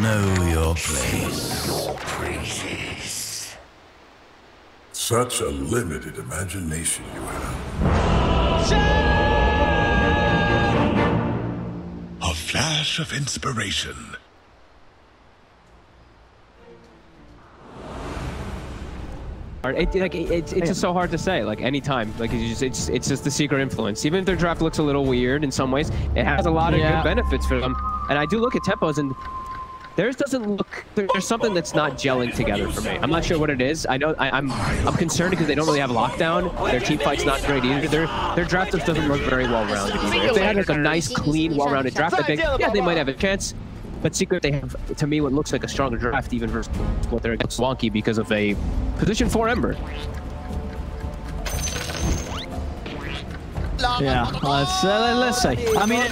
Know your place, princess. Such a limited imagination you have. A flash of inspiration. It's just so hard to say. Like anytime, like it's just the secret influence. Even if their draft looks a little weird in some ways, it has a lot of good benefits for them. And I do look at tempos, and theirs doesn't look. There's something that's not gelling together for me. I'm not sure what it is. I know I'm concerned because they don't really have lockdown. Their team fight's not great either. Their draft just doesn't look very well rounded either. If they had like a nice, clean, well-rounded draft, I think they might have a chance. But Secret, they have, to me, what looks like a stronger draft even versus what they're against wonky because of a position 4 Ember. Yeah, let's see. I mean,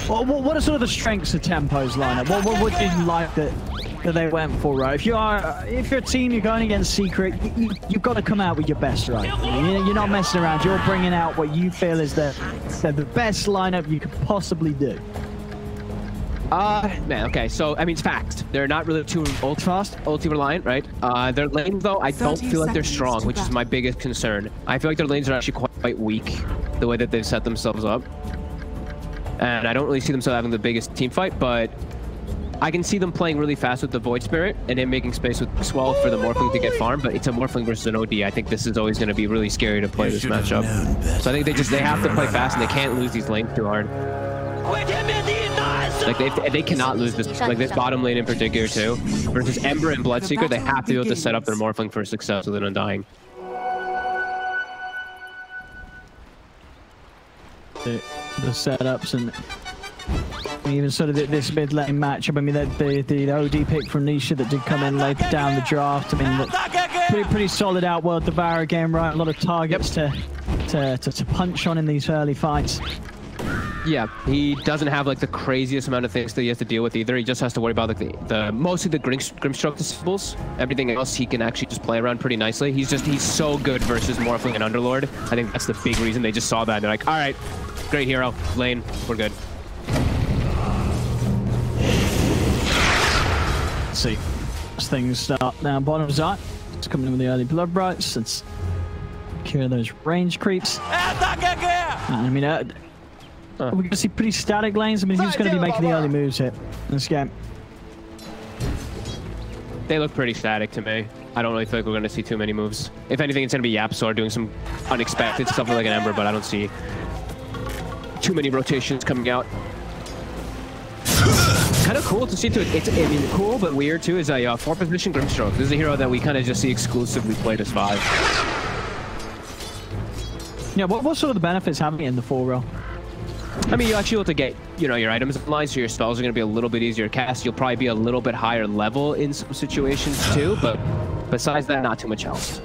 what are sort of the strengths of Tempo's lineup? What would you like that they went for, right? If you're a team, you're going against Secret, you've got to come out with your best, right? You're not messing around. You're bringing out what you feel is the best lineup you could possibly do. Man, okay, so, I mean, it's facts. They're not really too ulti reliant, right? Their lanes, though, I don't feel like they're strong, which is my biggest concern. I feel like their lanes are actually quite weak, the way that they've set themselves up. And I don't really see them still having the biggest team fight, but I can see them playing really fast with the Void Spirit and then making space with Swell for the Morphling to get farmed, but it's a Morphling versus an OD. I think this is always going to be really scary to play this matchup. So I think they have to play fast, and they can't lose these lanes too hard. Like they cannot lose this, like this bottom lane in particular too. Versus Ember and Bloodseeker, they have to be able to set up their Morphling for success with an Undying. The setups and even sort of this mid lane matchup. I mean, the OD pick from Nisha that did come in later down the draft. I mean, pretty solid outworld Devourer game, right? A lot of targets to punch on in these early fights. Yeah, he doesn't have like the craziest amount of things that he has to deal with either. He just has to worry about like mostly the Grimstroke disables. Everything else he can actually just play around pretty nicely. He's so good versus Morphling and Underlord. I think that's the big reason they just saw that. They're like, all right, great hero, lane, we're good. Let's see. As things start now, bottom side. It's coming in with the early blood brights. Let's cure those range creeps. I mean, we're going to see pretty static lanes. I mean, who's going to be making the early moves here in this game? They look pretty static to me. I don't really feel like we're going to see too many moves. If anything, it's going to be YapzOr doing some unexpected stuff like an Ember, but I don't see too many rotations coming out. Kind of cool to see too. I mean, cool but weird too is a 4-position Grimstroke. This is a hero that we kind of just see exclusively played as 5. Yeah, what sort of the benefits having it in the 4 row? I mean, you actually have to get, your items online, so your spells are going to be a little bit easier to cast. You'll probably be a little bit higher level in some situations too, but besides that, not too much else.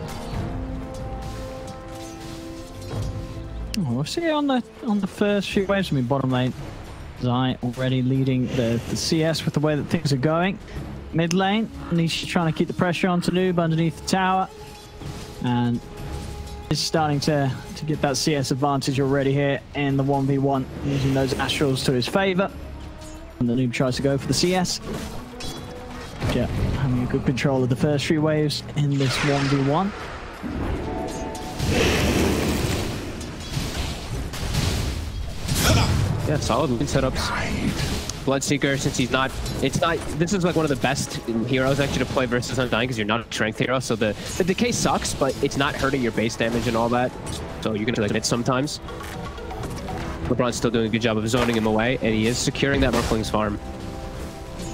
Oh, we'll see on the first few waves. I mean, bottom lane, Zai already leading the CS with the way that things are going. Mid lane, Nisha trying to keep the pressure onto Noob underneath the tower, and is starting to get that CS advantage already here in the 1v1, using those Astrals to his favor. And the Noob tries to go for the CS. Yeah, having a good control of the first few waves in this 1v1. Yeah, solid lane setups. Bloodseeker, since this is like one of the best heroes actually to play versus Undying because you're not a strength hero, so the decay sucks, but it's not hurting your base damage and all that, so you can like it sometimes. LeBron's still doing a good job of zoning him away, and he is securing that Morphling's farm.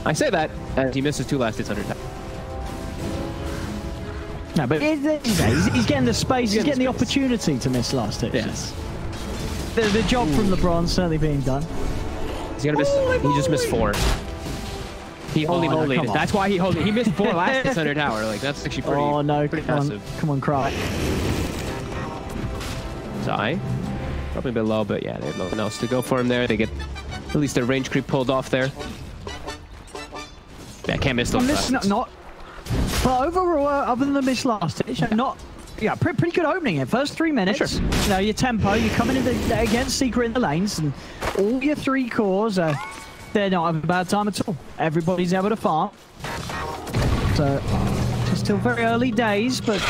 I say that, and he misses 2 last hits under time. No, but he's getting the space, he's getting the opportunity to miss last hits. Yes. The job from LeBron certainly being done. He's gonna miss. He just missed 4. He holy moly! No, that's why he missed 4 last hits under tower. Like that's actually pretty massive. Come on, cry. Zai, probably a bit low, but yeah, they have nothing else to go for him there. They get at least their range creep pulled off there. Yeah, can't miss those. But overall, other than the miss last hit, yeah, pretty good opening here. First 3 minutes, sure. Your tempo, you're coming in against Secret in the lanes, and all your 3 cores are they're not having a bad time at all. Everybody's able to farm. So, it's still very early days, but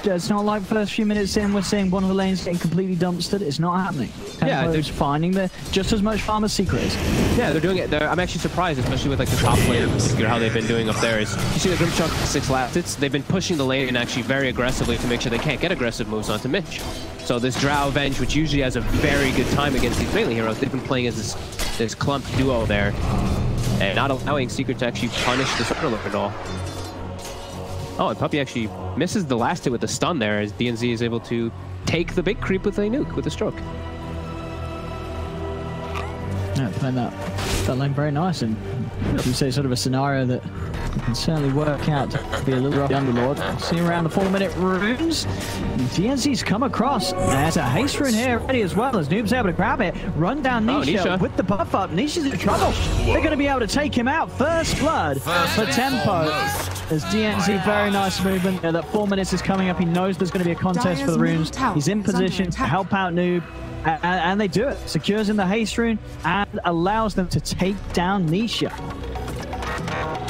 it's not like first few minutes in we're seeing one of the lanes getting completely dumpstered. It's not happening. Yeah, they're finding just as much farm as Secret is. Yeah, they're doing it. I'm actually surprised, especially with like the top lane in particular, how they've been doing up there. Is you see the Grimshock 6 laps? They've been pushing the lane and actually very aggressively to make sure they can't get aggressive moves onto Mitch. So this Drow Venge, which usually has a very good time against these melee heroes, they've been playing as this clump duo there, and not allowing Secret to actually punish the Superlord at all. Oh, and Puppey actually misses the last hit with the stun there, as DNZ is able to take the big creep with a nuke, with a stroke. Yeah, playing that lane very nice, and you say sort of a scenario that can certainly work out to be a little rough. The Underlord. See around the 4-minute runes. DNZ's come across. There's a haste rune here ready as well, as Noob's able to grab it. Run down Nisha with the buff up. Nisha's in trouble. They're going to be able to take him out. First blood for Tempo. As DNZ, very nice movement. That 4 minutes is coming up. He knows there's going to be a contest for the runes. He's in position to help out Noob. And they do it. Secures in the haste rune and allows them to take down Nisha.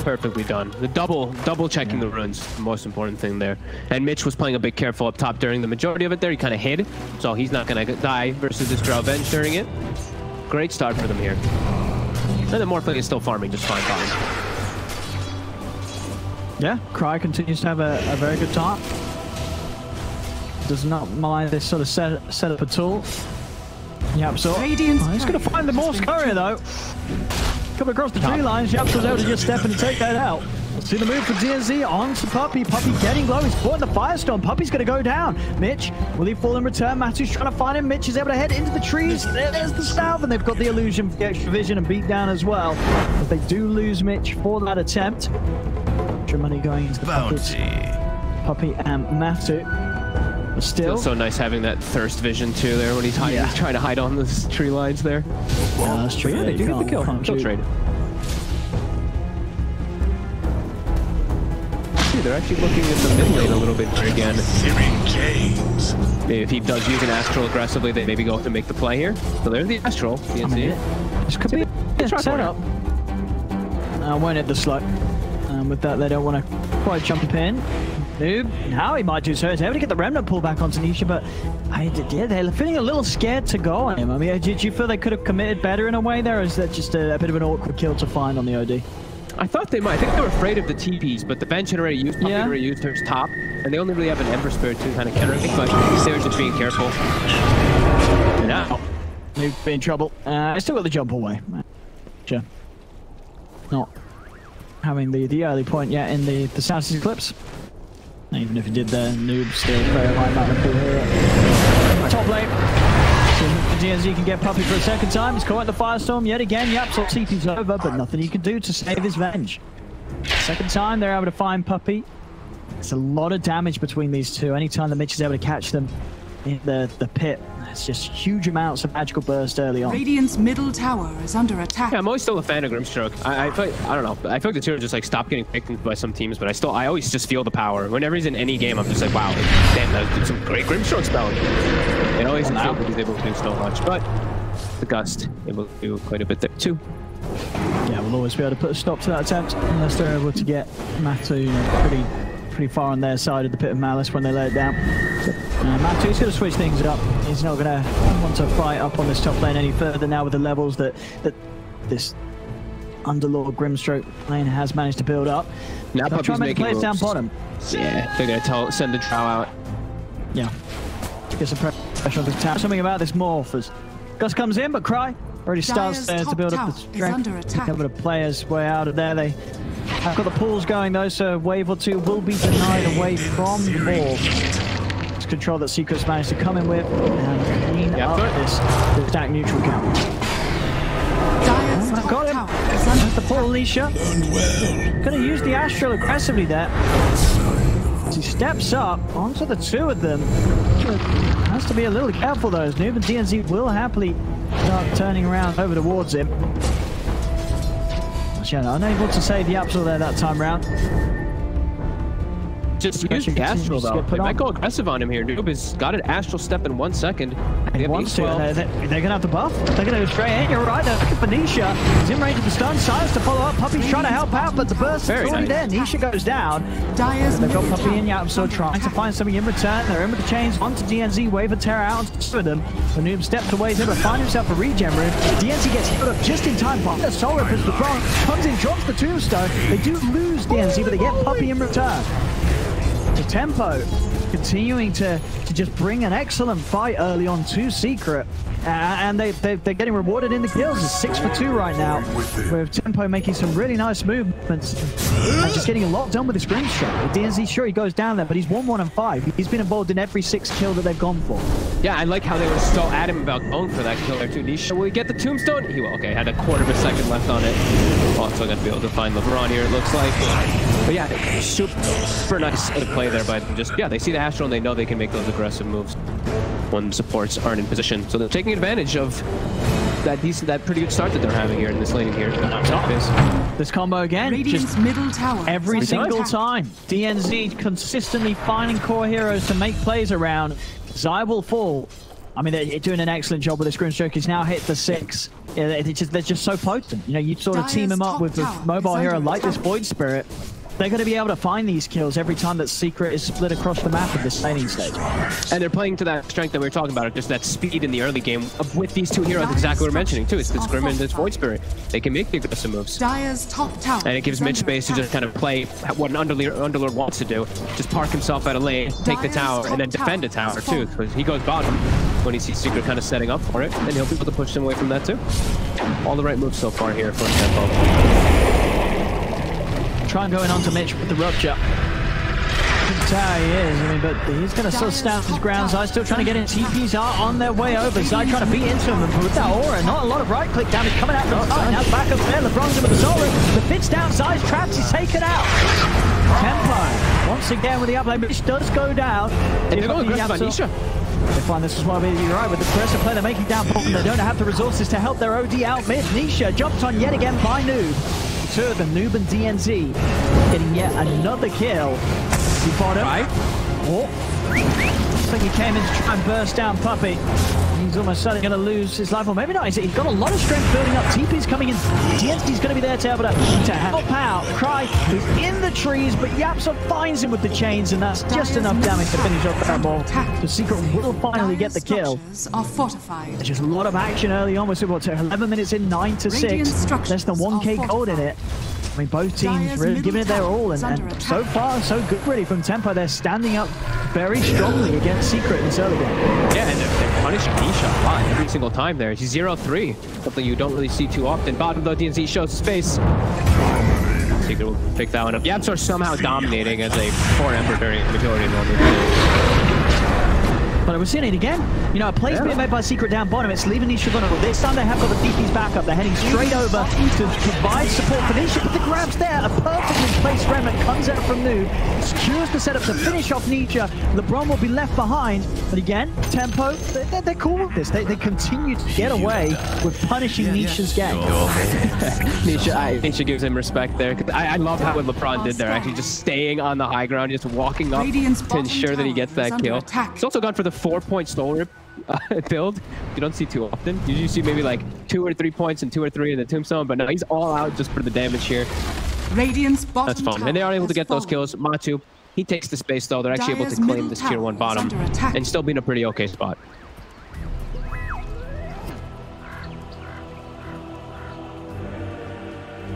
Perfectly done. The double checking the runes, the most important thing there. And Mitch was playing a bit careful up top during the majority of it there. He kind of hid, so he's not going to die versus this Drow Venge during it. Great start for them here. And then Morphling is still farming just fine. Yeah, Cry continues to have a very good time. Does not mind this sort of setup at all. YapzOr. He's going to find the Morse courier though. Coming across the tree lines, YapzOr's able to just step in and take that out. See the move for DNZ onto Puppey. Puppey getting low. He's caught in the firestorm. Puppey's going to go down. Mitch, will he fall in return? Matu's trying to find him. Mitch is able to head into the trees. There's the salve, and they've got the illusion for the extra vision and beat down as well. But they do lose Mitch for that attempt. Extra money going into the pockets. Puppey and Matu. But still, so nice having that thirst vision too there when he's hiding, he's trying to hide on the tree lines there. Yeah, that's true. Yeah, they do get the kill. Kill trade. They're actually looking at the mid lane a little bit here again. If he does use an Astral aggressively, they maybe go to make the play here. So there's the Astral. This could be a setup. Won't hit the slug. With that, they don't want to quite jump in. Noob, how he might do so. He's able to get the remnant pull back onto Nisha, but they're feeling a little scared to go on him. I mean, did you feel they could have committed better in a way there, or is that just a bit of an awkward kill to find on the OD? I thought they might. I think they were afraid of the TPs, but the bench had already used her top, and they only really have an Ember Spirit to kind of counter it, but they were just being careful. And now, Noob in trouble. I still got the jump away. Sure. Not having the early point yet in the South Eclipse. Even if he did there, Noob still very high mana pool here. Top lane. So DNZ can get Puppey for a second time. He's caught in the firestorm yet again. YapzOr CP's over, but nothing he can do to save his Venge. Second time they're able to find Puppey. It's a lot of damage between these two. Anytime the Mitch is able to catch them in the pit, it's just huge amounts of magical burst early on. Radiant's middle tower is under attack. Yeah, I'm always still a fan of Grimstroke. I don't know. I feel like the two are just like stopped getting picked by some teams, but I always just feel the power. Whenever he's in any game, I'm just like, wow, damn, that was some great Grimstroke spelling. It always feels like he's able to do so much, but the Gust able to do quite a bit there too. Yeah, we'll always be able to put a stop to that attempt unless they're able to get Matu pretty far on their side of the Pit of Malice when they lay it down. Matu's going to switch things up. He's not going to want to fight up on this top lane any further now with the levels that this Underlord Grimstroke lane has managed to build up. Now They'll try and make plays down bottom. Yeah, they're going to send the Drow out. Yeah. Get some pressure on the tower. Something about this morph as Gus comes in, but Cry already starts there to build up the strength. Able to play his way out of there. They have got the pools going though, so a wave or two will be denied away from the morph. It's control that Secret's managed to come in with and clean up this stack neutral count. Got him. That's the poor Alicia. Gonna use the Astral aggressively there. As he steps up onto the two of them. Has to be a little careful though, as Noob and DNZ will happily start turning around over towards him. Unable to save YapzOr there that time round. just use the Astral though. They might go aggressive on him here. Noob has got an Astral step in 1 second. He wants to. They're going to have the buff. They're going to go straight in. You're right. They're looking for Nisha. He's in range of the stun. Science to follow up. Puppy's trying to help out, but the burst is already there. Nisha goes down. They've got Puppy and YapzOr trying to find something in return. They're in with the chains onto DNZ. Wave of Terror out onto them. The Noob steps away. He's able to find himself a regen room. DNZ gets hit up just in time. The Soul Rip as the Bronx comes in, drops the tombstone. They do lose DNZ, but they get Puppy in return. The Tempo continuing to just bring an excellent fight early on to Secret. And they're getting rewarded in the kills. It's 6 for 2 right now, with Tempo making some really nice movements and just getting a lot done with his screen shot. DNZ, sure, he goes down there, but he's 1-1 and 5. He's been involved in every 6 kill that they've gone for. Yeah, I like how they were so adamant about going for that kill there too. Nisha, will he get the tombstone? He will. Okay, had a quarter of a second left on it. Also gonna be able to find LeBron here, it looks like. But yeah, super nice play there by them. Just, yeah, they see the Astral and they know they can make those aggressive moves when supports aren't in position. So they're taking advantage of that pretty good start that they're having here in this lane here. This combo again, Radiant's just middle tower every single time. DNZ consistently finding core heroes to make plays around. Zai will fall. I mean, they're doing an excellent job with the scrim stroke. He's now hit the 6. Yeah, they're just so potent. You know, you sort of team him up with a mobile hero like this Void Spirit. They're going to be able to find these kills every time that Secret is split across the map of this laning stage. And they're playing to that strength that we were talking about, just that speed in the early game with these two heroes, exactly what we're mentioning too. It's the Scrim and this Void Spirit. They can make the aggressive moves. Dire's top tower and it gives Mitch space to just kind of play what an Underlord wants to do. Just park himself out of lane, take the tower, and then defend the tower too. Because he goes bottom when he sees Secret kind of setting up for it, and he'll be able to push them away from that too. All the right moves so far here for Tempo. Try and going on to Mitch with the rupture. That's how he is, I mean, but he's going to sort of stand his ground. Zai still trying to get in. TPs are on their way over. Zai trying to beat into him, and with that aura, not a lot of right-click damage coming out from Zai. Now back up there, LeBron's in with the Soul Rip. The fits down, Zai's trapped, he's taken out. Tempo, once again with the uplay, Mitch does go down. And they're going aggressive on Nisha. They find this is why you're right with the aggressive play. They're making down bottom. They don't have the resources to help their OD out mid. Nisha jumped on yet again by Noob. Two of them, Noob and DNZ, getting yet another kill. He bottom. Right. Oh. Looks like he came in to try and burst down Puppy. He's almost certainly going to lose his life, or maybe not. He's got a lot of strength building up. TP's coming in. DNZ's going to be there to help out. Cry is in the trees, but YapzOr finds him with the chains, and that's just enough damage to finish off that ball. The Secret will finally get the kill. Fortified. There's just a lot of action early on. We're 11 minutes in, 9 to 6. Less than 1k gold in it. I mean, both teams really giving it their all, and so far, so good really from Tempo. They're standing up very strongly against Secret in this early game. Yeah, and they're punishing Nisha a lot every single time there. He's 0-3, something you don't really see too often. Bottom though, DNZ shows his face. Secret will pick that one up. YapzOr somehow dominating as a 4 Ember during the majority of the game. But we're seeing it again. You know, a play's being made by Secret down bottom. It's leaving Nisha vulnerable. This time they have got the DP's back up. They're heading straight over to provide support for Nisha. But the grab's there. A perfectly placed remnant comes out from Noob. Secures the setup to finish off Nisha. LeBron will be left behind. But again, Tempo, they're cool with this. They continue to get away with punishing Nisha's game. Nisha gives him respect there. I love how what LeBron did there. Actually just staying on the high ground, just walking up to ensure that he gets that kill. He's also gone for the 4-point Soul Rip build. You don't see too often. You usually see maybe like 2 or 3 points and 2 or 3 in the tombstone, but no, he's all out just for the damage here. That's fun. And they are able to get those kills. Matu, he takes the space though. They're actually able to claim this tier 1 bottom and still be in a pretty okay spot.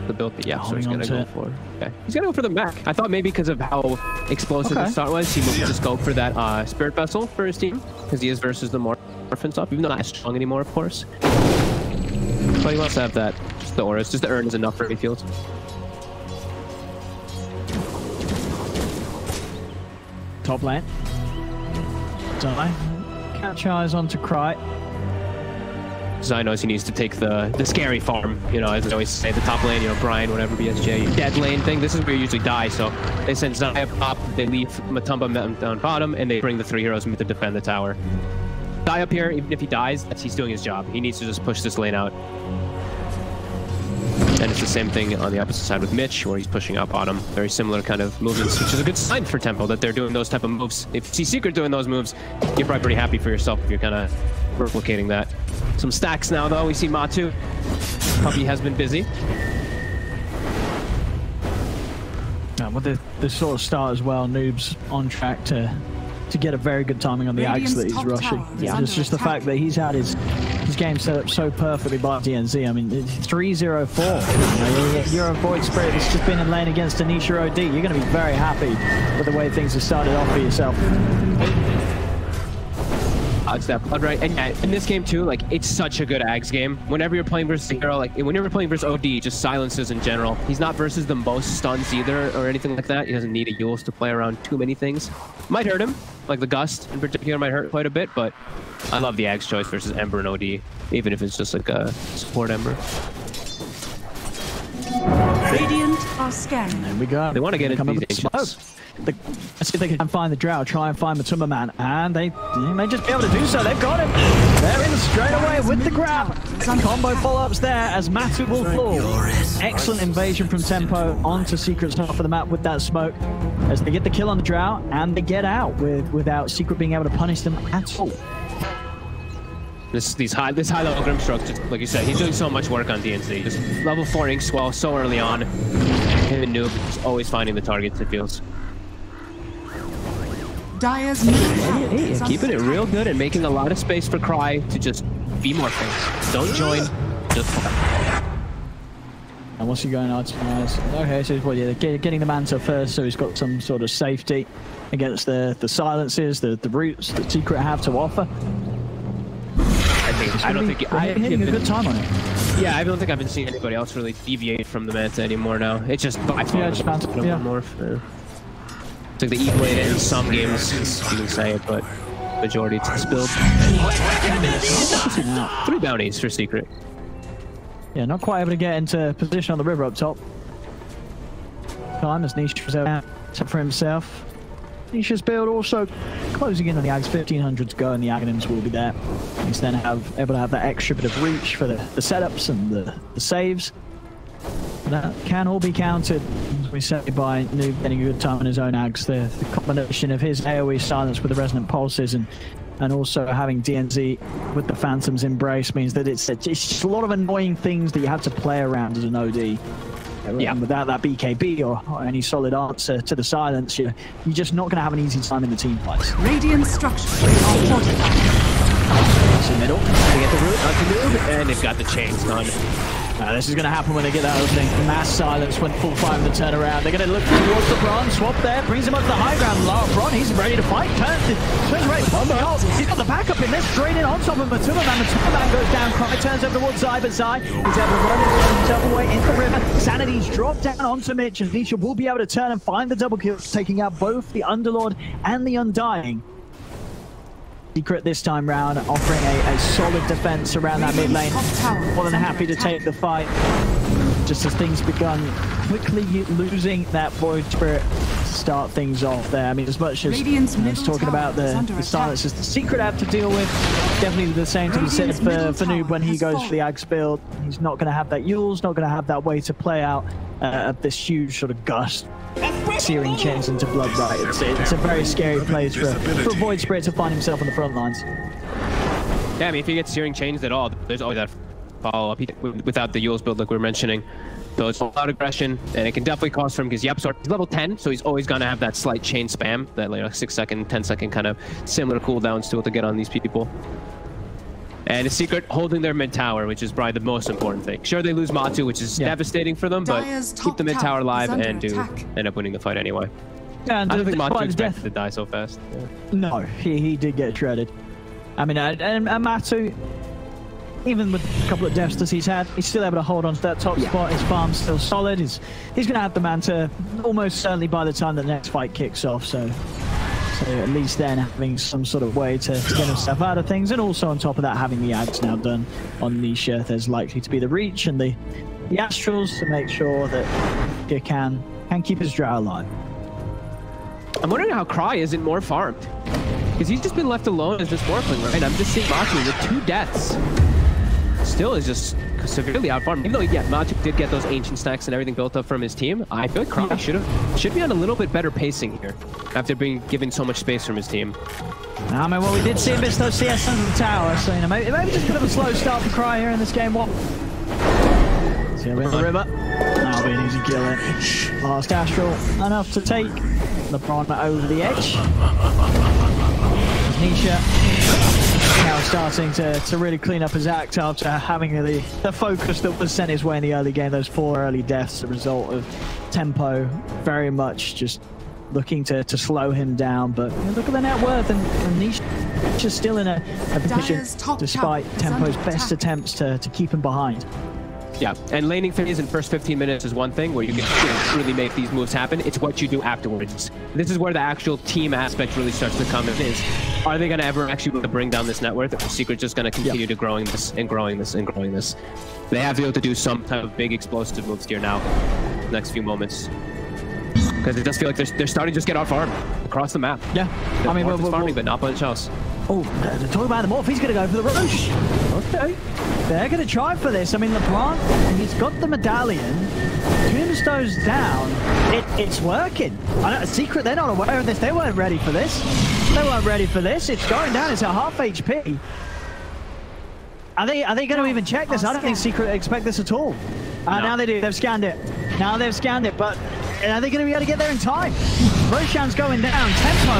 The build that YapzOr's gonna go for. Okay. He's gonna go for the mech. I thought maybe because of how explosive the start was, he would just go for that Spirit Vessel for his team, because he is versus the Morphin stuff, even though not as strong anymore, of course. But he wants to have that, just the auras, just the urn is enough for he feels. Top lane. Zai. Catch eyes onto Cry. Zai knows he needs to take the scary farm, you know, as I always say, the top lane, you know, Brian, whatever, BSJ, dead lane thing. This is where you usually die, so they send Zai up top, they leave Matumba down bottom, and they bring the 3 heroes to defend the tower. Zai up here, even if he dies, he's doing his job. He needs to just push this lane out. And it's the same thing on the opposite side with Mitch, where he's pushing out bottom. Very similar kind of movements, which is a good sign for Tempo that they're doing those type of moves. If you see Secret doing those moves, you're probably pretty happy for yourself if you're kind of replicating that. Some stacks now, though. We see Matu. Puppy has been busy. With the sort of start as well, Noob's on track to get a very good timing on the axe that he's rushing. Yeah, it's just the fact that he's had his game set up so perfectly by DNZ. I mean, 3-0-4. You're a Void Spirit that's just been in lane against Anisha OD. You're going to be very happy with the way things have started off for yourself. It's that blood right, and yeah, in this game too, like it's such a good Ags game. Whenever you're playing versus a hero, like whenever you're playing versus OD, just silences in general. He's not versus the most stuns either or anything like that. He doesn't need a Yules to play around too many things. Might hurt him, like the Gust in particular might hurt quite a bit, but I love the Ags choice versus Ember and OD, even if it's just like a support Ember. Radiant are scanning. There we go. They want to get into these ancients. Let's see if they can find the Drow, try and find the Tumba Man, and they may just be able to do so. They've got him. They're in straight away with the grab. Some combo follow-ups there as Matu will fall. Excellent invasion from Tempo onto Secret's top of the map with that smoke as they get the kill on the Drow and they get out without Secret being able to punish them at all. This high level Grimstroke, just like you said, he's doing so much work on DNC. Just level 4 Ink Swell so early on. Him and Noob just always finding the targets, it feels. Dire's keeping it real good and making a lot of space for Cry to just be more fast. Don't join, just... And what's he going on? Okay, so they're getting the Manta first, so he's got some sort of safety against the silences, the roots that Secret have to offer. I don't think I'm hitting a good time on it. Yeah, I don't think I've been seeing anybody else really deviate from the Manta anymore now. It's just by far more. It's like the E-Blade in some games, you can say it, but majority it's spilled. 3 bounties for Secret. Yeah, not quite able to get into position on the river up top. Time as Nisha was out for himself. Nisha's build also closing in on the Ags, 1500 to go, and the Aghanims will be there. He's then able to have that extra bit of reach for the setups and the saves. That can all be countered, as we say, by Noob getting a good time on his own Ags. The combination of his AoE silence with the resonant pulses and also having DNZ with the Phantom's Embrace means that it's just a lot of annoying things that you have to play around as an OD. Yeah. And without that BKB or any solid answer to the silence, you're just not going to have an easy time in the team fights. Radiant structures are fortified. In the middle, they get the root onto Noob, and they've got the chains done. This is going to happen when they get that opening. Mass silence when full 5 of the turnaround. They're going to look towards the Bron. Swap there. Brings him up to the high ground. Bron, he's ready to fight. Turns ready to pop out. He's got the backup in there. Straight in on top of Matuma Man. Matuma Man goes down. Cry turns over towards Zai, but Zai is able to run himself away into the river. Sanity's dropped down onto Mitch, and Nisha will be able to turn and find the double kill, taking out both the Underlord and the Undying. Secret this time round, offering a solid defense around that mid lane. More than happy to take the fight. Just as things begun quickly losing that Void Spirit to start things off there. I mean, as much as it's talking about the silences the Secret have to deal with, definitely the same to be said for Noob when he goes for the Ags build. He's not going to have that Yules, not going to have that way to play out this huge sort of gust. Searing chains into blood, right? It's a very scary place for a Void Spirit to find himself on the front lines. Yeah, I mean, if he gets Searing Chains at all, there's always that follow-up without the Yules build like we were mentioning. So it's a lot of aggression, and it can definitely cost for him because YapzOr is level 10, so he's always going to have that slight chain spam, that 6-second, 10-second kind of similar cooldowns to what to get on these people. And the Secret holding their mid tower, which is probably the most important thing. Sure, they lose Matu, which is devastating for them, but keep the mid tower alive and do end up winning the fight anyway. Yeah, and I don't think Matu expected to die so fast. Yeah. No, he did get shredded. I mean, and Matu, even with a couple of deaths that he's had, he's still able to hold on to that top spot. His farm's still solid. He's going to have the Manta almost certainly by the time the next fight kicks off. So at least then having some sort of way to get himself out of things, and also on top of that having the Ags now done on Nisha, there's likely to be the reach and the Astrals to make sure that he can keep his Drow alive. I'm wondering how Cry isn't more farmed, because he's just been left alone as this Morphling, right? I'm just seeing Matu with 2 deaths. Still is just severely outfarmed. Even though, yeah, Magic did get those ancient stacks and everything built up from his team, I feel like Cry should be on a little bit better pacing here after being given so much space from his team. I mean, well, we did see a bit of those CS under the tower, so you know, maybe just a bit of a slow start for Cry here in this game. What? See we're in the river. That'll be an easy kill in. Last Astral, enough to take LeBron over the edge. Nisha now starting to really clean up his act after having the focus that was sent his way in the early game. Those 4 early deaths, a result of Tempo very much just looking to slow him down. But you know, look at the net worth, and Nisha's still in a position despite Tempo's best attempts to keep him behind. Yeah, and laning phase in first 15 minutes is one thing where you can really make these moves happen. It's what you do afterwards. This is where the actual team aspect really starts to come in. Is, are they going to ever actually be able to bring down this net worth, or is Secret just going to continue to growing this and growing this and growing this? They have to be able to do some type of big explosive moves here now, next few moments. Because it does feel like they're starting to just get out farmed across the map. Yeah, I mean, we're farming, but not much else. Oh, talking about the Morph, he's going to go for the Roche. Okay. They're going to try for this. I mean, LeBron, he's got the medallion. Tombstone's down. It's working. I know, Secret, they're not aware of this. They weren't ready for this. They weren't ready for this. It's going down. It's at half HP. Are they going to even check this? I don't think Secret expect this at all. No. Now they do. They've scanned it. Now they've scanned it, but are they going to be able to get there in time? Roshan's going down. Tempo.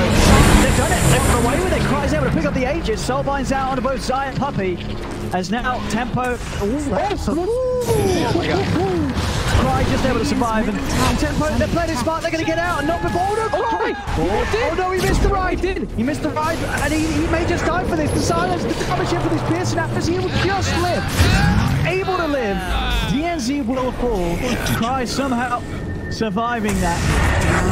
They've done it. They've got away with it. Cry's able to pick up the Aegis. Soulbind's out on both sides. Puppy. As now Tempo. Cry just able to survive. And Tempo, they're playing it smart. They're going to get out. And not before. Oh, no, Cry. Oh, no, he missed the ride. He missed the ride. And he may just die for this. The silence, the damage for this Pearson after he will just live. Able to live. DNZ will fall. Cry somehow surviving that.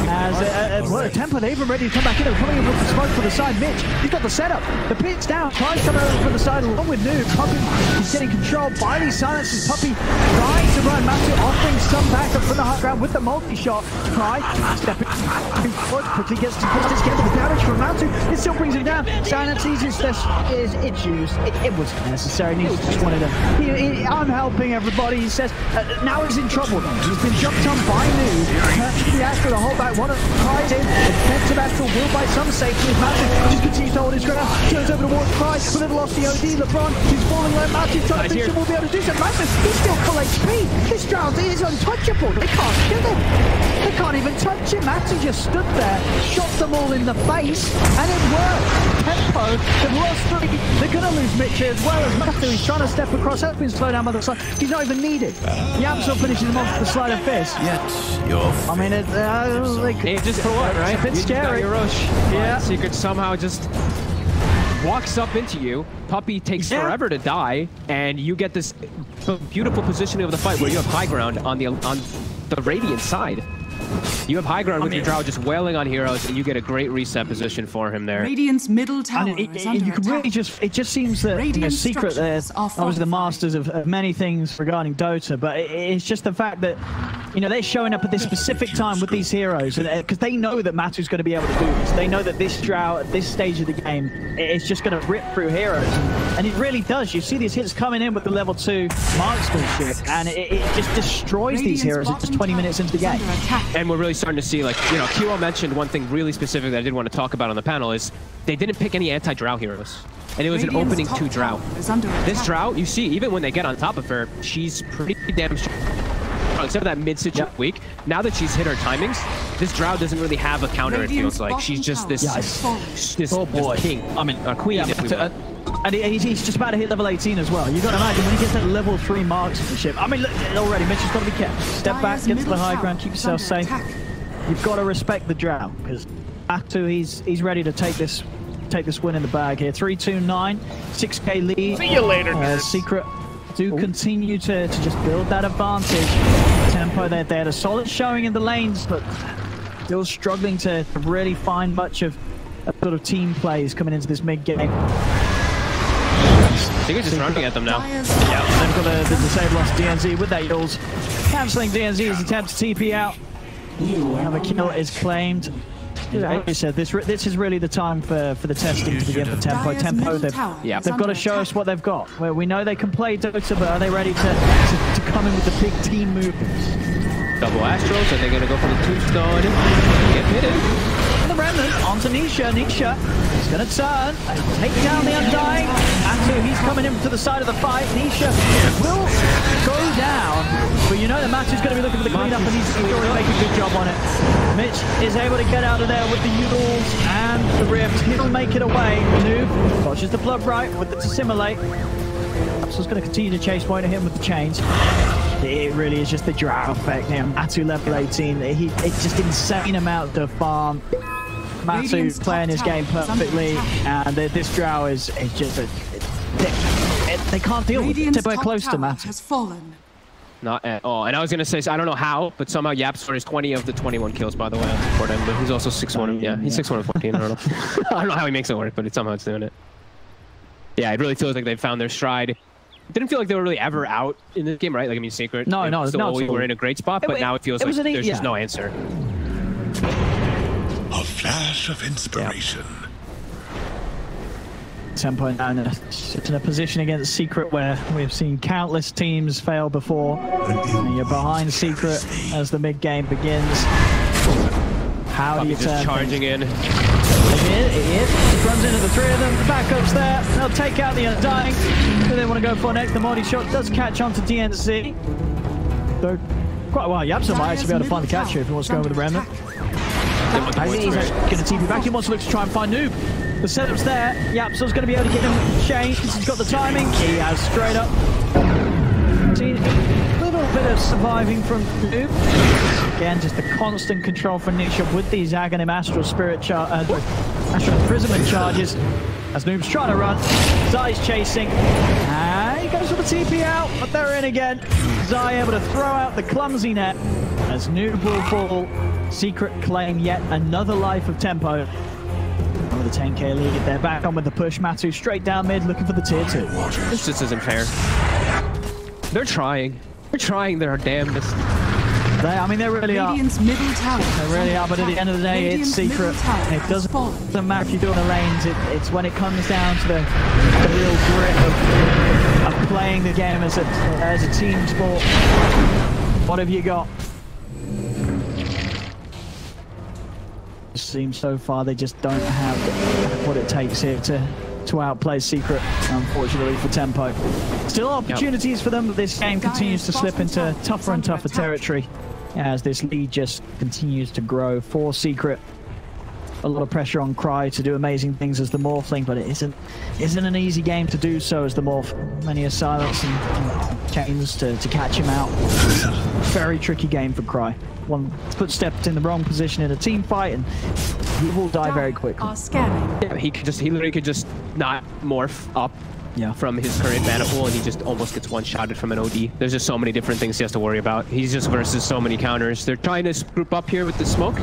As well, Tempo, they're even ready to come back in. They're coming in with the smoke for the side. Mitch, he's got the setup. The pit's down. Tries coming over from the side along with Noob. Puppy is getting control. Biley silences Puppy. Trying to run. Matthew offering some backup from the high ground with the multi-shot. Cry stepping forward. Quickly gets to push this game with the damage from Matthew. It still brings him down. Silence is it's used. It was necessary. He just wanted to. I'm helping everybody. He says now he's in trouble. He's been jumped on by Noob. The Astro to hold back. One of Cry's in. Defensive Astro will by some safety. Matthew just continues to hold his ground. Turns over towards Cry. But they've lost the OD. LeBron, he's falling like Matthew. Trying to think will be able to do something. Matthew, he's still full HP. This Drowned is untouchable. They can't kill him. They can't even touch him. Matthew just stood there, shot them all in the face, and it worked. Tempo, they've lost 3. They're going to lose Mitch here as well as Matthew. He's trying to step across. Has been slowed down by the side. He's not even needed. YapzOr finishes him off with the slide of fist. I mean, hey, just for what, right? It's scary. Yeah. Secret somehow just walks up into you. Puppy takes forever to die, and you get this beautiful positioning of the fight where you have high ground on the Radiant side. You have high ground with your Drow just wailing on heroes, and you get a great reset position for him there. Radiant's middle tower is under you can really it just seems that Secret there, obviously the masters of many things regarding Dota, but it's just the fact that, you know, they're showing up at this specific time with these heroes, because they know that Matu's going to be able to do this. They know that this Drow at this stage of the game, it's just going to rip through heroes, and it really does. You see these hits coming in with the level 2 marksmanship, and it just destroys these heroes at just 20 minutes into the game. And we're really starting to see, like, you know, Kiro mentioned one thing really specific that I did want to talk about on the panel is they didn't pick any anti-Drow heroes. And it was an opening 2 Drow. This Drow, you see, even when they get on top of her, she's pretty damn strong. Except for that mid-situation week, now that she's hit her timings, this Drow doesn't really have a counter, it feels like. She's just this, king. I mean, a queen, if we want. And he's just about to hit level 18 as well. You've got to imagine when he gets that level 3 marksmanship. I mean, look, already, Mitch has got to be kept. Step back, get to the high ground, keep yourself safe. You've got to respect the Drow, because Atu, he's ready to take this win in the bag here. 3-2-9, 6k lead. See you later, Secret do continue to just build that advantage. Tempo, they had a solid showing in the lanes, but still struggling to really find much of a sort of team plays coming into this mid game. I think we're just running at them now. Yeah, they've got the disable lost DNZ with that Yules. Cancelling DNZ's attempt to TP out. Another kill is claimed. Like I said, this is really the time for the testing to begin for Tempo. Tempo, they've got to show us what they've got. Well, we know they can play Dota, but are they ready to come in with the big team movements? Double Astros, are they going to go for the tombstone? Get hit. The Remnant onto Nisha. Nisha is going to turn and take down the Undying. Matu, he's coming in to the side of the fight. Nisha will go down, but you know that Matu's going to be looking for the cleanup, and he's going to make a good job on it. Mitch is able to get out of there with the Udals and the Rift. He'll make it away. Noob dodges the Blood Bright with the Assimilate. So he's going to continue to chase point at him with the chains. It really is just the drow effect here. Matu level 18. It's just insane amount of farm. Matu playing his game perfectly, and this drow is just they can't deal with it. We're close to Matu. Has fallen. Not at all. And I was going to say, so I don't know how, but somehow YapzOr is 20 of the 21 kills, by the way, on support Ember. He's also 6-1. Yeah, he's 6-1 of 14. I don't know. I don't know how he makes it work, but somehow it's doing it. Yeah, it really feels like they've found their stride. It didn't feel like they were really ever out in this game, right? Like, I mean, Secret. No. We were in a great spot, but now it feels like there's just no answer. A flash of inspiration. Tempo now in a position against Secret where we've seen countless teams fail before. And you're behind Secret as the mid game begins. How do you turn? Charging in. It is. He runs into the three of them. The backup's there. They'll take out the Undying. Who they want to go for next? The Molly shot does catch on to DNC. Though quite well. YapzOr might actually be able to find the catcher if he wants to go with the Remnant. I think he's going to TP back. He wants to look to try and find Noob. The setup's there. YapzOr's going to be able to get him changed. He's got the timing. He has straight up. Seen a little bit of surviving from Noob. Again, just the constant control from Nisha with these Aghanim Astral Spirit Astral Imprisonment charges. As Noob's trying to run, Zai's chasing. And he goes for the TP out, but they're in again. Zai able to throw out the clumsy net as Noob will fall. Secret claim yet another life of Tempo. Over the 10k lead, they're back on with the push. Matu straight down mid, looking for the tier 2. This just isn't fair. They're trying. They're trying their damnedest. I mean, they really are. Middle tower. They really are, but at the end of the day, it's Secret. It doesn't matter if you do it on the lanes. It's when it comes down to the real grit of playing the game as a team sport. What have you got? It seems so far they just don't have what it takes here to outplay Secret, unfortunately, for Tempo. Still opportunities for them, but this game continues to slip into tougher and tougher territory as this lead just continues to grow for Secret. A lot of pressure on Cry to do amazing things as the Morphling, but it isn't an easy game to do so as the Morph. Many a silence and chains to catch him out. Very tricky game for Cry. One footstep in the wrong position in a team fight and he will die very quickly. Yeah, he literally could just not morph up from his current mana pool, and he just almost gets one-shotted from an OD. There's just so many different things he has to worry about. He's just versus so many counters. They're trying to group up here with the smoke,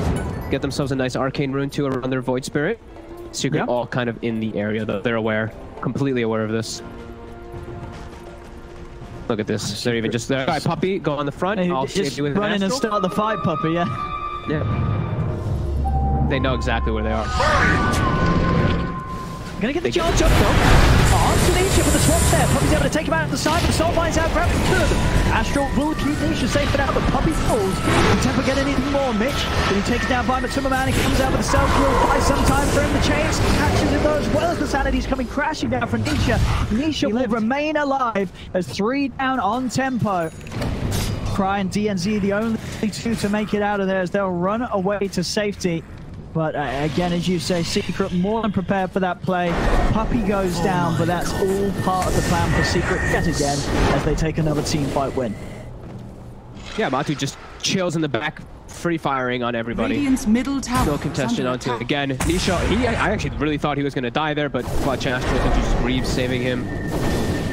get themselves a nice arcane rune too around their Void Spirit. Secret all kind of in the area, though. They're aware, completely aware of this. Look at this. They're even just there. All right, Puppy, go on the front. I'll save you with run in and start the fight, Puppy, Yeah. They know exactly where they are. Gonna get the charge up though. On to Nisha with the swap there. Puppy's able to take him out of the side, but Soul Mine's out, grabbing two of them. Astral will keep Nisha safe for now, but Puppy falls. Can Tempo get anything more? Mitch, then he takes down by Matsuma Man. He comes out with a self will buy some time for him. The chains catches him though, as well as the sanity's coming crashing down from Nisha. Nisha will remain alive as 3 down on Tempo. Cry and DNZ the only two to make it out of there as they'll run away to safety. But again, as you say, Secret more than prepared for that play. Puppy goes down, but that's all part of the plan for Secret yet again as they take another team fight win. Yeah, Matu just chills in the back, free firing on everybody. Radiant's middle tower. No contestion onto it again. Nisha, I actually really thought he was going to die there, but Clutch Astral just Greaves saving him.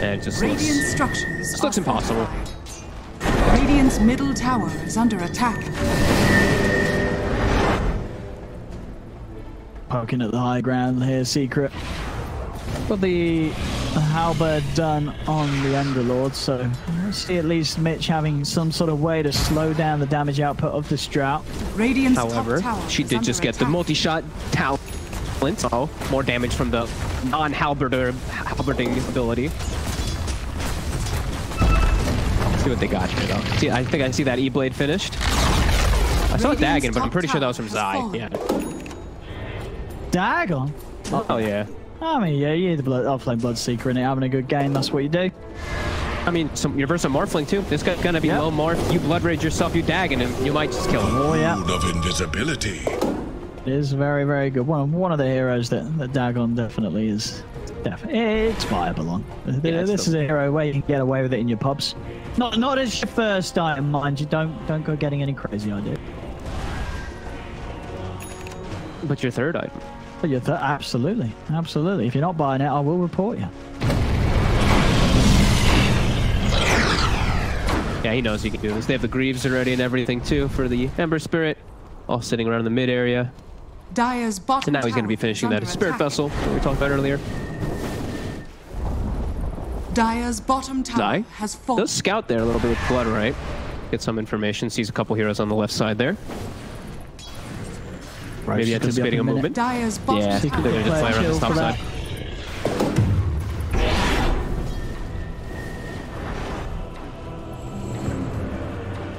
And it just looks impossible. Radiant's middle tower is under attack. Poking at the high ground here, Secret. But the halberd done on the Underlord, so let's see at least Mitch having some sort of way to slow down the damage output of this drought. Radiant's However, top tower she is did just under get the attack. multi-shot talent, so more damage from the non-halberding ability. Let's see what they got here, though. See, I think I see that E-Blade finished. I saw Dagon, but I'm pretty sure that was from Zai. Yeah. Dagon? Oh, yeah. I mean, yeah, you're the offlane Bloodseeker and having a good game. That's what you do. I mean, some universal Morphling, too. This guy's gonna be low Morph. You Blood Rage yourself, you Dagon, and you might just kill him. Oh, yeah. Mood of invisibility. It is very, very good. One of the heroes that Dagon definitely is. It's viable on. This is a hero where you can get away with it in your pubs. Not as your first item, mind you. Don't go getting any crazy ideas. But your third item. But your absolutely. If you're not buying it, I will report you. Yeah, he knows he can do this. They have the Greaves already and everything, too, for the Ember Spirit. All sitting around in the mid area. Dire's bottom And now he's going to be tower finishing is that under Spirit attack. Vessel that we talked about earlier. Dire's bottom tower Zai has fallen. does scout there a little bit with Blood, right? Get some information. Sees a couple heroes on the left side there. Right, Maybe anticipating a movement. Dire's bottom Yeah, they're tower. going to just fly around this top for that. side.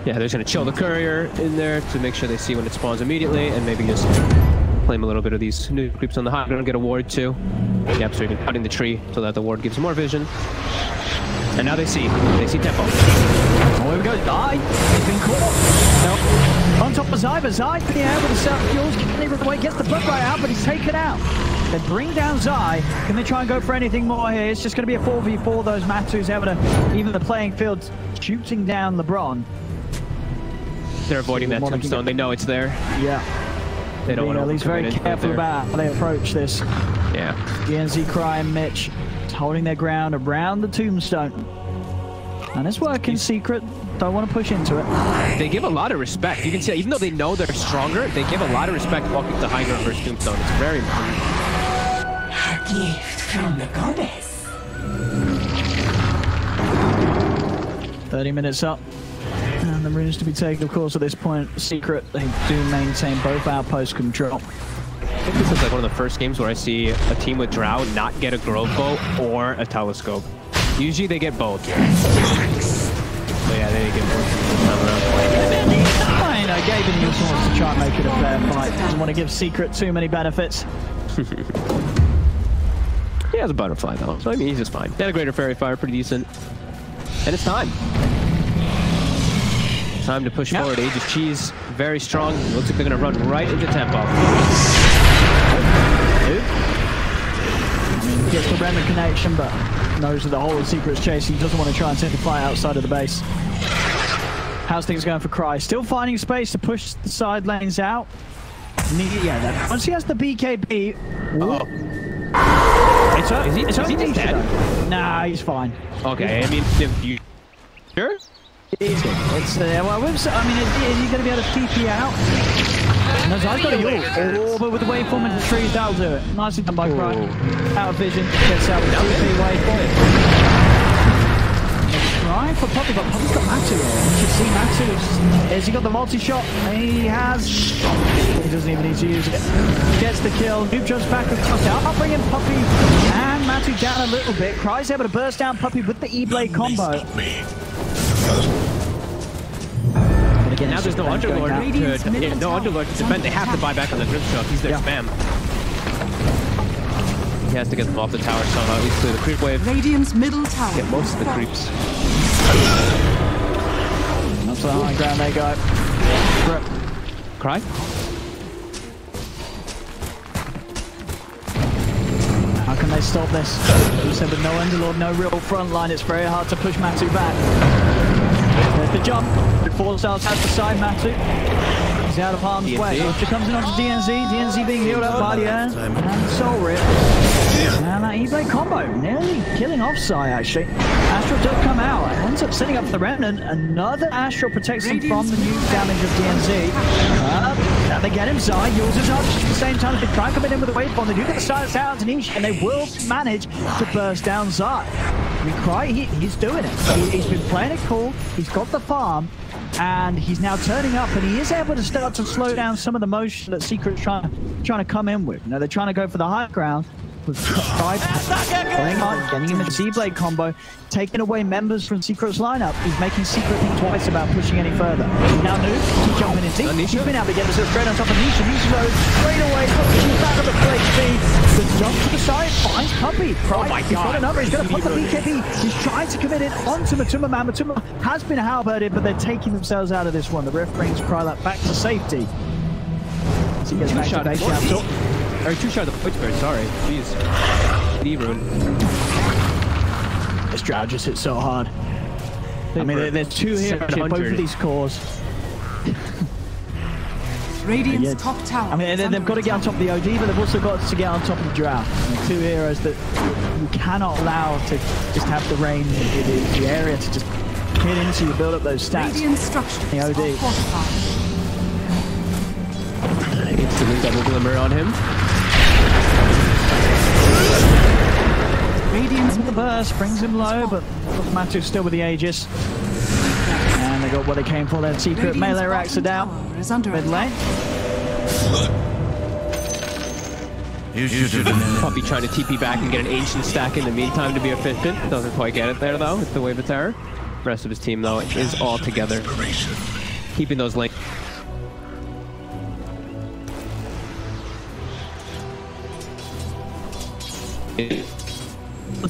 Yeah, they're just going to chill the courier in there to make sure they see when it spawns immediately, and maybe just claim a little bit of these new creeps on the high ground, get a ward too. Yep, so you can cut in the tree so that the ward gives more vision. And now they see Tempo. Oh, here we go. Zai. He's been caught. Nope. On top of Zai, but Zai in the air with the self fuels. Can't even away. Gets the blood right out, but he's taken out. They bring down Zai. Can they try and go for anything more here? It's just going to be a 4v4. Those Matu's having even the playing field shooting down LeBron. They're avoiding that tombstone. They know it's there. Yeah. They don't want to. At least very careful about how they approach this. Yeah. DNZ Cry and Mitch holding their ground around the tombstone. And it's working secret. Don't want to push into it. They give a lot of respect. You can see, even though they know they're stronger, they give a lot of respect walking the high ground versus tombstone. It's very important. A gift from the goddess. 30 minutes up. And the runes to be taken, of course, at this point. Secret, they do maintain both outpost control. I think this is like one of the first games where I see a team with Drow not get a Grove Bow or a Telescope. Usually they get both. But yeah, they didn't get both this time around. Fine, I gave him this one to try and make it a fair fight. Doesn't want to give Secret too many benefits. He has a Butterfly though, so I mean he's just fine. He had a Greater Fairy Fire, pretty decent. And it's time. Time to push forward. Age of Cheese, very strong. Looks like they're going to run right into Tempo. I mean, gets the Remnant connection, but knows that the whole of Secret's chasing. Doesn't want to try and take the fight outside of the base. How's things going for Cry? Still finding space to push the side lanes out. Yeah, once he has the BKB. It's only dead. Nah, he's fine. Okay, I mean, if you sure? It's well, I mean, is he going to be able to TP out? No, so I've got a Yule. Oh, but with the waveform in the trees, that'll do it. Nicely done by Cry. Out of vision, gets out with the TP waveform. Trying for Puppy, but Puppy's got Matu. You should see Matu. Has he got the multi-shot? He has. He doesn't even need to use it. Gets the kill. Noob jumps back across. I'll bring in Puppy and Matu down a little bit. Cry's able to burst down Puppy with the E-Blade combo. Now there's no Underlord to defend. They have to buy back on the Drip Shock. He's their spam. He has to get them off the tower somehow. At least clear the creep wave. Radiant's middle tower. Get most of the creeps. Up to the high ground they go. Cry? How can they stop this? As you said, with no Underlord, no real front line, it's very hard to push Matu back. There's the jump. 4 stars has the side Matu. He's out of harm's way. Ultra comes in onto DNZ. DNZ being healed up by the Urn. And Soul Rip. And that E-Blade combo nearly killing off Psy, actually. Astral does come out. Ends up setting up for the Remnant. Another Astral protects him from the new damage of DNZ. Now they get him. Psy uses up at the same time. They try and come in with a wave bomb. They do get the silence out to Niche, and they will manage to burst down Psy. I mean, Cry, he's doing it. He's been playing it cool. He's got the farm. And he's now turning up, and he is able to start to slow down some of the motion that Secret's trying to come in with. You know, they're trying to go for the high ground. With playing hard, getting him a Z-Blade combo, taking away members from Secret's lineup. He's making Secret think twice about pushing any further. Now Nuke, keep jumping in deep. He's been able to get this straight on top of Nisha. Nisha goes straight away, she's back on the plate speed. The jump to the side finds Puppey. Oh my god. He's got another, he's going to put the BKB. He's trying to commit it onto Matuma Man. Matuma has been halberded, but they're taking themselves out of this one. The ref brings Krylat back to safety. As he gets back to base capital. Or two-shot the Void Spirit, sorry. Jeez. D-Rune. This Drow just hit so hard. I mean, there's two heroes in both of these cores. Radiant's top tower. I mean, they've got to get on top of the OD, but they've also got to get on top of the Drow. Two heroes that you cannot allow to just have the range, the area to just hit into you, build up those stats. Radiant structures the OD. Instantly double glimmer on him. Radiant's the burst brings him low, but Matu's still with the Aegis. And they got what they came for there. Secret melee racks are down. Mid lane. Puppey trying to TP back and get an ancient stack in the meantime to be efficient. Doesn't quite get it there though. It's the Wave of Terror. The rest of his team though is all together, keeping those lanes.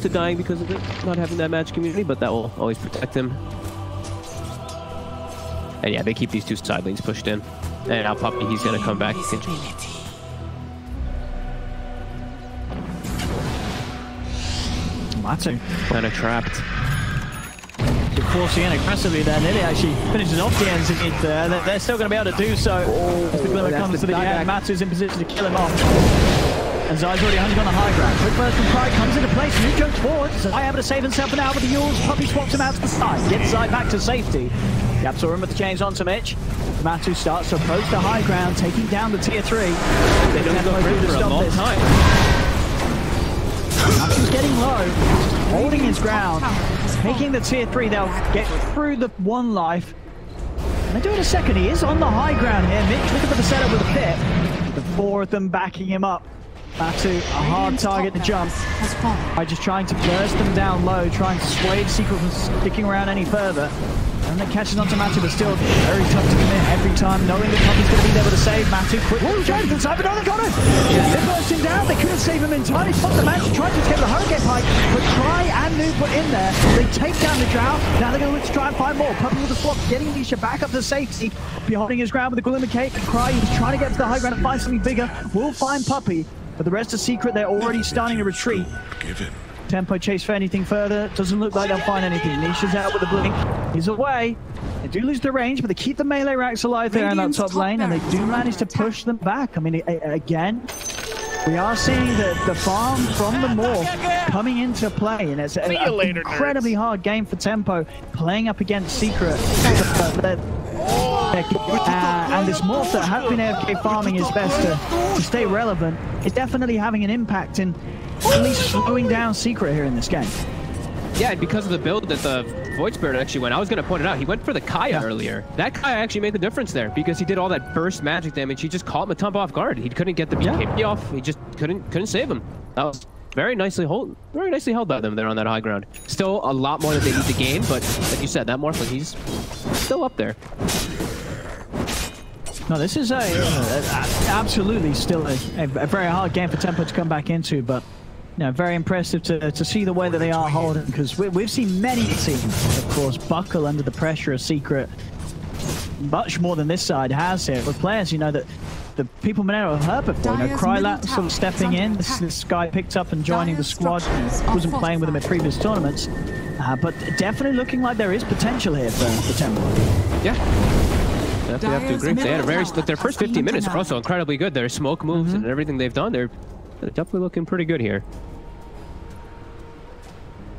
To dying because of it, not having that match community, but that will always protect him. And yeah, they keep these two side lanes pushed in. And now Puppey, he's gonna come back. Matu kind of trapped. Forcing in aggressively there, nearly actually finishes off the ends there. They're still going to be able to do so. As the Glimmer comes to the end, Matu's in position to kill him off. And Zai's already hunting on the high ground. Quick burst from Pride comes into place. Nuke jumps forward. Zai able to save himself now with the Yules. Puppey swaps him out to the side. Gets Zai back to safety. YapzOr Ember with the chains onto Mitch. Matu starts to approach the high ground, taking down the tier 3. They don't go for a long time. Matu's getting low, holding his ground, taking the tier 3. They'll get through the one life. And they do it a second. He is on the high ground here. Mitch looking for the setup with a pit. The 4 of them backing him up. Matu, a hard target to jump. By just trying to burst them down low, trying to sway the Secret from sticking around any further. And then catches onto Matu, but still very tough to commit every time, knowing the Puppey's going to be there with a save. Matu, quick change from side, but no, they got him! They burst him down, they couldn't save him entirely. Spot the match, tried to escape the Hurricane Pike, but Cry and Nuke were in there. They take down the Drow, now they're going to look to try and find more. Puppey with the swap, getting Nisha back up to safety. Be holding his ground with the Glimmer Cape. Cry, he's trying to get to the high ground and find something bigger. Will find Puppey, but the rest of Secret, they're already starting to retreat. Tempo chase for anything further. Doesn't look like they'll find anything. Nisha's out with the blink. He's away. They do lose the range, but they keep the melee racks alive there in that top lane, and they do manage to push them back. I mean, again, we are seeing the farm from the Morph coming into play, and it's an incredibly hard game for Tempo, playing up against Secret. And this Morph that has been AFK farming his best to stay relevant is definitely having an impact in at least slowing down Secret here in this game. Yeah, and because of the build that the Void Spirit actually went, I was going to point it out, he went for the Kaya earlier. That Kaya actually made the difference there because he did all that burst magic damage. He just caught Matumba off guard. He couldn't get the BKB off. He just couldn't save him. That was very nicely held by them there on that high ground. Still a lot more that they need to gain, but like you said, that Morphling, he's still up there. No, this is absolutely still a very hard game for Tempo to come back into, but you know, very impressive to see the way that they are holding, because we've seen many teams, of course, buckle under the pressure of Secret much more than this side has here. With players, you know, that the people Monero have heard before. You know, Krylat sort of stepping in. This guy picked up and joining the squad. Wasn't playing with them at previous tournaments, but definitely looking like there is potential here for Tempo. Yeah. Definitely have to agree. They had a very their first 15 minutes are also incredibly good. Their smoke moves and everything they've done, they're definitely looking pretty good here.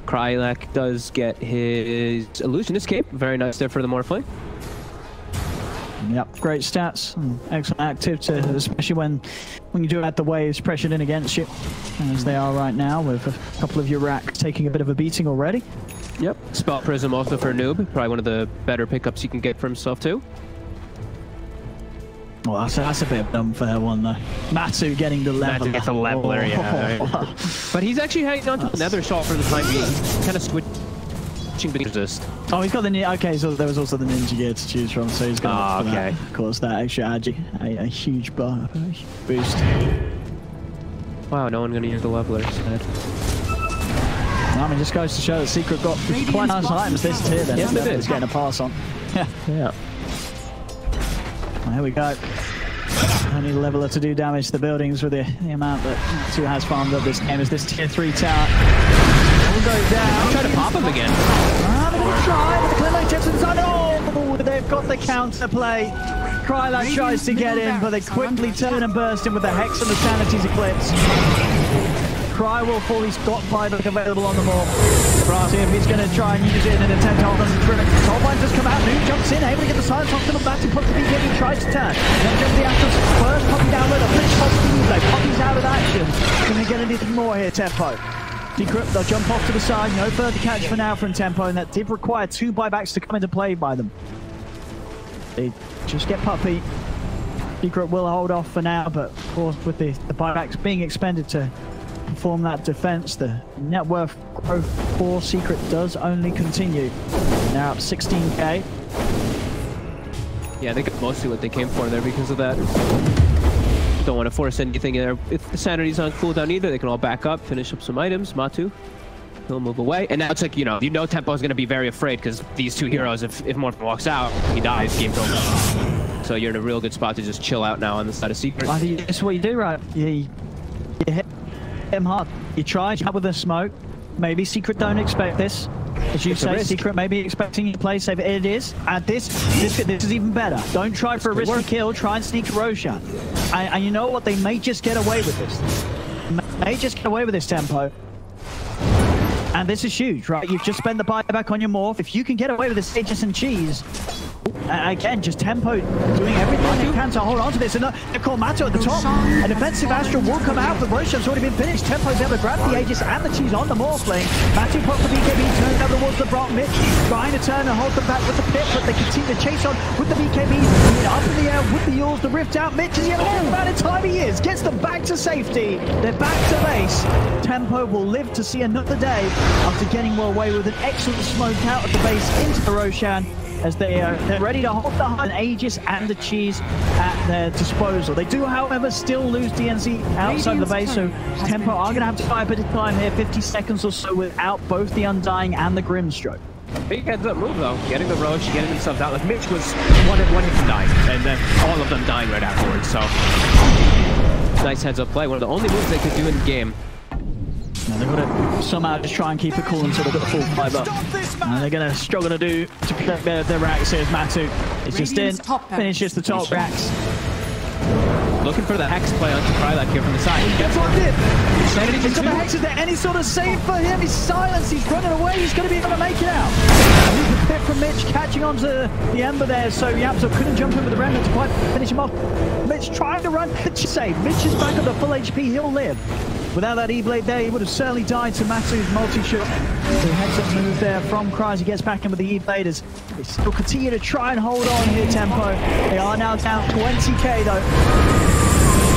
Krylak does get his Illusionist Cape. Very nice there for the Morphling. Yep, great stats. Excellent active, especially when you do have the waves pressured in against you, as they are right now, with a couple of your racks taking a bit of a beating already. Yep, Spell Prism also for Noob. Probably one of the better pickups he can get for himself too. Well, that's a bit of an unfair one though. Matsu getting the leveler. Matsu gets the leveler, yeah. Right. But he's actually hanging on to the Nether Shot for the time being. He's kind of switching between resist. Oh, he's got the okay. So there was also the Ninja Gear to choose from. So he's got that. Of course, that extra agi, a huge boost. Wow, no one gonna use the leveler instead. I mean, just goes to show that Secret got quite nice items this tier. Then yes, they did. He's getting a pass on. Yeah. Well, here we go. Only leveler to do damage to the buildings with the amount that Matsu has farmed up this game as this tier 3 tower will go down. Try to pop him again. They're going to try, but the Clearlight chips inside. Oh, they've got the counter play. Krylak tries to get in, but they quickly turn and burst in with the Hex and the Sanity's Eclipse. Cry will fall, he's got buyback available on the ball. See if he's going to try and use it in an attempt to hold on to the Trinity. Soulbind just come out, Noob jumps in, able to get the silence off to the back to put the BKB, tries to turn. Then jumps the Astros, first Poppy down with a Blitz pops the Evo. Poppy's out of action. Can they get anything more here, Tempo? Secret, they'll jump off to the side, no further catch for now from Tempo, and that did require 2 buybacks to come into play by them. They just get Puppy. Secret will hold off for now, but of course with the buybacks being expended to perform that defense, the net worth growth for Secret does only continue. Now up 16k. Yeah, they got mostly what they came for there because of that. Don't want to force anything in there. If the Sanity's on cooldown either, they can all back up, finish up some items. Matu, he'll move away. And now it's like, you know Tempo's going to be very afraid because these 2 heroes, if Morphin walks out, he dies, game's over. So you're in a real good spot to just chill out now on the side of Secret. I think that's what you do, right? You hit him hard. You try with the smoke. Maybe Secret don't expect this. As you say, Secret may be expecting you to play safe. It is. And this is even better. Don't try for a risky kill. Try and sneak Roshan. And you know what? They may just get away with this. May just get away with this Tempo. And this is huge, right? You've just spent the buyback on your Morph. If you can get away with this Aegis and Cheese, again, just Tempo doing everything they can to hold on to this. And they call Mato at the top. An offensive Astral will come out, but Roshan's already been finished. Tempo's able to grab the Aegis and the Cheese on the Morphling. Mato pops the BKB, turns out towards the Brock. Mitch trying to turn and hold them back with the pit, but they continue to chase on with the BKBs. Up in the air with the Yules, the Rift out. Mitch is the amount of time he is. Gets them back to safety. They're back to base. Tempo will live to see another day after getting well away with an excellent smoke out of the base into the Roshan, as they're ready to hold the an Aegis and the Cheese at their disposal. They do, however, still lose DNC outside the base, so Tempo are going to have to buy a bit of time here, 50 seconds or so without both the Undying and the Grimstroke. Big heads up move though, getting the Roche, getting themselves out. Like Mitch was one hit from dying, and then all of them dying right afterwards, so nice heads up play. One of the only moves they could do in the game. Now they've got to somehow just try and keep it cool until they've got the full 5 up. And they're going to struggle to do to protect their racks. Here's Matu. It's just in, finishes the top racks. Looking for the Hex play onto Krylak here from the side. He gets locked in. He's got the Hex. Is there any sort of save for him? He's silenced. He's running away. He's going to be able to make it out. The pit from Mitch catching onto the Ember there, so YapzOr couldn't jump in with the Remnant to quite finish him off. Mitch trying to run. Save. Mitch is back at the full HP. He'll live. Without that E-Blade there, he would have certainly died to Matu's multi-shot. So heads up move there from Cries. He gets back in with the E-Blade as they still continue to try and hold on here, Tempo. They are now down 20k though.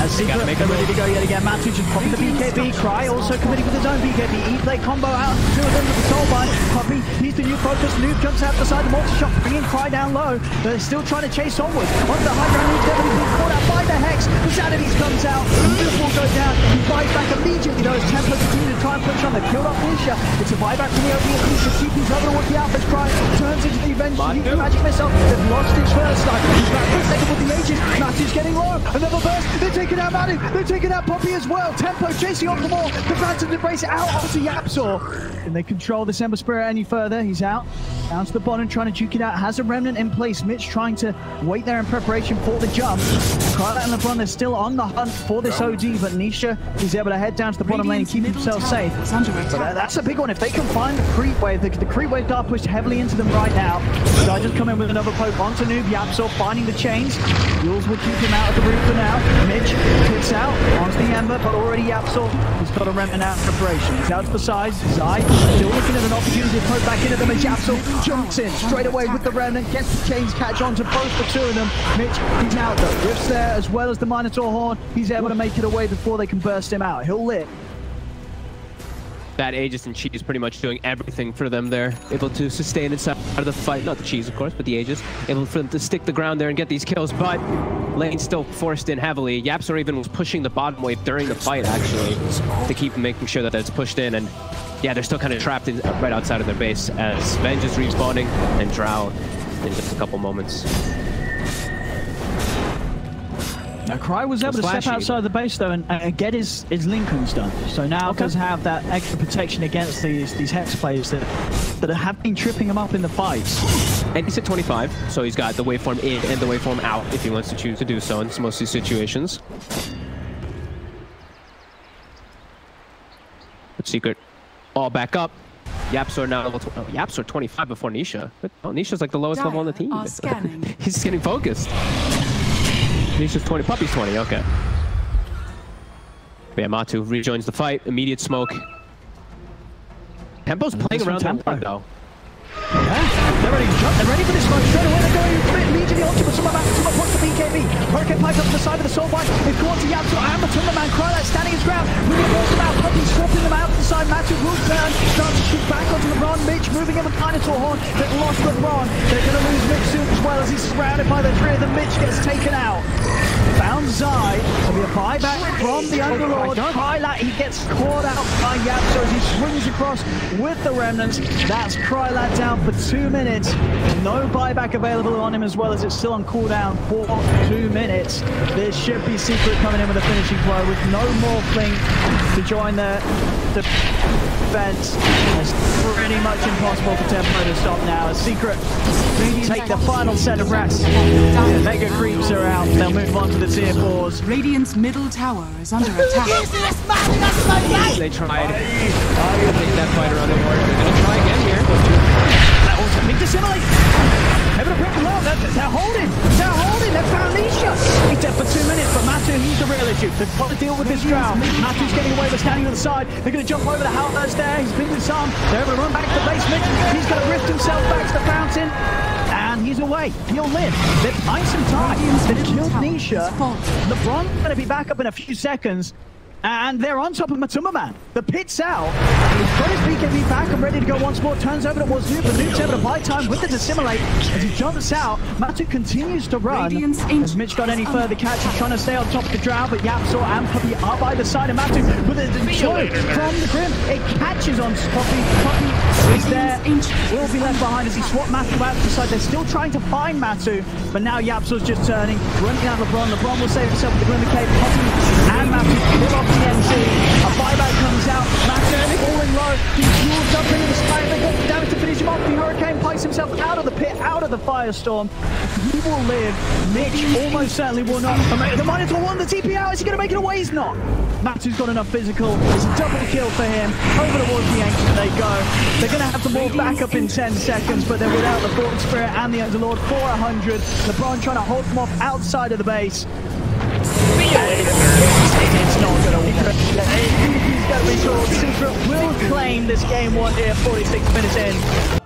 As Secret, they're ready to go yet again. Matu just popping the BKB. Cry also committing with his own BKB. E-Blade combo out. 2 of them with the Soulbind. Puppy, he's the new focus. Noob jumps out the side. The multi-shot bringing Cry down low. They're still trying to chase onwards. On the high ground, he's being caught out by the Hex. The Sanities comes out. Noob will go down. He buys back immediately though as Tempo continue to try and push on. They've killed off Nisha. It's a buyback from the OBS. Nisha keeping cover towards the Alpha's Cry. Turns into the Avenge. The Magic Missile. They've lost his first life. He's back for a second with the Aegis. Matu's getting low. Another burst. They're taking taking out Manu. They're taking out Poppy as well. Tempo chasing on for more. The Phantom Embrace out onto YapzOr. Can they control this Ember Spirit any further? He's out. Down to the bottom, trying to juke it out. Has a Remnant in place. Mitch trying to wait there in preparation for the jump. Krylat and LeBron, they're still on the hunt for this OD, but Nisha is able to head down to the bottom lane and keep himself safe. But that's a big one. If they can find the creep wave, the creep wave are pushed heavily into them right now. So I just come in with another poke onto Noob. YapzOr finding the chains. Yules will keep him out of the room for now. Mitch kicks out onto the Ember, but already YapzOr has got a Remnant out in preparation. He's out to the side. Zai still looking at an opportunity to poke back into them as YapzOr jumps in straight away with the Remnant, gets the chains catch on to both the two of them. Mitch, he's out though. Rift's there as well as the Minotaur Horn. He's able to make it away before they can burst him out. He'll live. That Aegis and Cheese pretty much doing everything for them there. Able to sustain inside of the fight. Not the Cheese, of course, but the Aegis. Able for them to stick the ground there and get these kills, but lane still forced in heavily. YapzOr even was pushing the bottom wave during the fight, actually, to keep making sure that it's pushed in. And yeah, they're still kind of trapped in, right outside of their base as Venge is respawning and Drow in just a couple moments. Now, Cry was able to step outside the base, though, and get his Lincolns done. So now does have that extra protection against these Hex players that have been tripping him up in the fights. And he's at 25, so he's got the waveform in and the waveform out if he wants to choose to do so in most of these situations. But Secret all back up. YapzOr now level YapzOr 25 before Nisha. Oh, Nisha's like the lowest level on the team. He's just getting focused. Nisha's 20, Puppy's 20, okay. But yeah, Matu rejoins the fight, immediate smoke. Tempo's playing around Tempo though. Yeah, they're ready to jump, they're ready for this smoke straight away, they're going for it immediately onto but someone back to someone wants the BKB. Hurricane Pike up to the side of the Soul Bite, they've gone to YapzOr and Matumberman, Krylat standing his ground, moving the balls about, Puppy swapping them out to the side, Matu will turn, starts to shoot back onto LeBron, Mitch moving in with Minotaur Horn, they've lost LeBron, they're going to lose Mitch soon as well as he's surrounded by the three of them, Mitch gets taken out. Found Zai, there'll be a buyback from the Underlord, Krylat, he gets caught out by YapzOr as he swings across with the Remnants, that's Krylat down for 2 minutes, no buyback available on him as well as it's still on cooldown for 2 minutes. There should be Secret coming in with a finishing blow with no more fling to join the defense. It's pretty much impossible for Tempo to stop now as Secret take the final set of rats. The Mega Creeps are out, they'll move on to the tier 4s. Radiant's middle tower is under attack. They tried to take that fight around the board. They're gonna try again here. That was a big dissimilate. Able to break the low. They're holding. They've found Nisha. He's dead for 2 minutes, but Matu, he's the real issue. They've got to deal with this Drow. Matu's getting away, but standing to the side. They're going to jump over the Howlers there. He's been disarmed. They're able to run back to the basement. He's going to rift himself back to the fountain. And he's away. He'll live. They've buying some time. They've killed Nisha. LeBron's going to be back up in a few seconds. And they're on top of Matumberman. The pit's out. He's got his BKB back and ready to go once more. Turns over towards Noob, but Noob's able to buy time with the dissimilate. As he jumps out, Matu continues to run. Has Mitch got any further catch? He's trying to stay on top of the Drow, but YapzOr and Puppy are by the side of Matu. With a joy from the Grim, it catches on Puppy. Puppy is there. Will be left behind as he swapped Matu out to the side. They're still trying to find Matu, but now YapzOr's just turning. Running out LeBron. LeBron will save himself with the Glimmer Cape. Puppy and Matu pull off TMP. A buyback comes out. Matu falling low. He's Yules up into the sky. They got damage to finish him off. The Hurricane pikes himself out of the pit, out of the firestorm. He will live. Mitch almost certainly will not. The Minotaur won the TP out. Is he going to make it away? He's not. Matu's got enough physical. It's a double kill for him. Over towards the Ancient they go. They're going to have to move back up in 10 seconds, but they're without the Thought Spirit and the Underlord for 100. LeBron trying to hold them off outside of the base. It's not going to work. He's going to be short. Secret will claim this game 1 here, 46 minutes in.